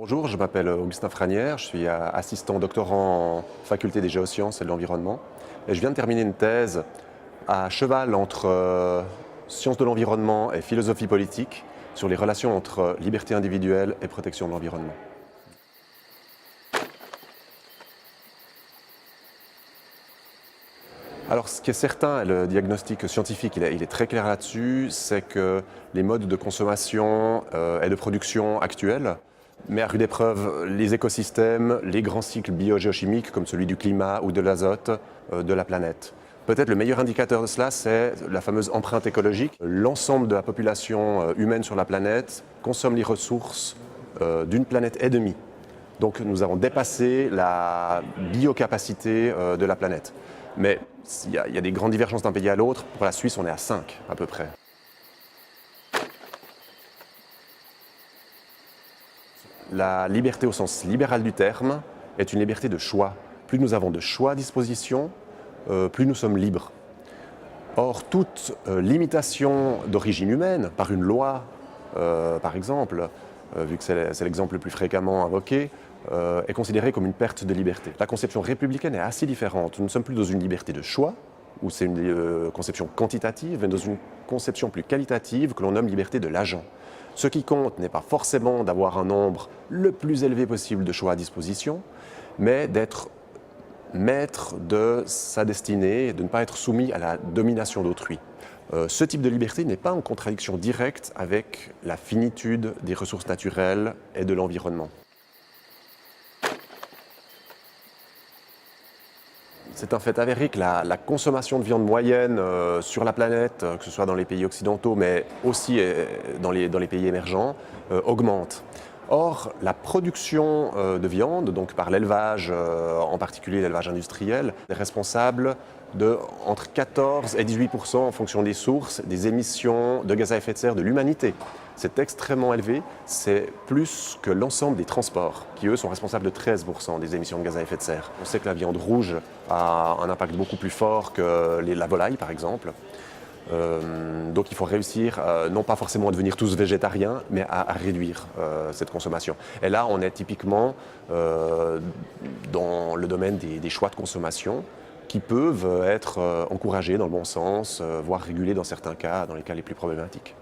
Bonjour, je m'appelle Augustin Franière, je suis assistant doctorant en faculté des géosciences et de l'environnement. Et je viens de terminer une thèse à cheval entre sciences de l'environnement et philosophie politique sur les relations entre liberté individuelle et protection de l'environnement. Alors ce qui est certain, le diagnostic scientifique il est très clair là-dessus, c'est que les modes de consommation et de production actuels met à rude épreuve les écosystèmes, les grands cycles biogéochimiques comme celui du climat ou de l'azote de la planète. Peut-être le meilleur indicateur de cela, c'est la fameuse empreinte écologique. L'ensemble de la population humaine sur la planète consomme les ressources d'une planète et demie. Donc nous avons dépassé la biocapacité de la planète. Mais il y a des grandes divergences d'un pays à l'autre. Pour la Suisse, on est à 5 à peu près. La liberté au sens libéral du terme est une liberté de choix. Plus nous avons de choix à disposition, plus nous sommes libres. Or, toute limitation d'origine humaine, par une loi, par exemple, vu que c'est l'exemple le plus fréquemment invoqué, est considérée comme une perte de liberté. La conception républicaine est assez différente. Nous ne sommes plus dans une liberté de choix, où c'est une conception quantitative, mais dans une conception plus qualitative que l'on nomme liberté de l'agent. Ce qui compte n'est pas forcément d'avoir un nombre le plus élevé possible de choix à disposition, mais d'être maître de sa destinée, de ne pas être soumis à la domination d'autrui. Ce type de liberté n'est pas en contradiction directe avec la finitude des ressources naturelles et de l'environnement. C'est un fait avéré que la consommation de viande moyenne sur la planète, que ce soit dans les pays occidentaux, mais aussi dans les pays émergents, augmente. Or, la production de viande, donc par l'élevage, en particulier l'élevage industriel, est responsable de entre 14 et 18% en fonction des sources des émissions de gaz à effet de serre de l'humanité. C'est extrêmement élevé, c'est plus que l'ensemble des transports, qui eux sont responsables de 13% des émissions de gaz à effet de serre. On sait que la viande rouge a un impact beaucoup plus fort que la volaille par exemple. Donc il faut réussir, non pas forcément à devenir tous végétariens, mais à réduire cette consommation. Et là, on est typiquement dans le domaine des choix de consommation qui peuvent être encouragés dans le bon sens, voire régulés dans certains cas, dans les cas les plus problématiques.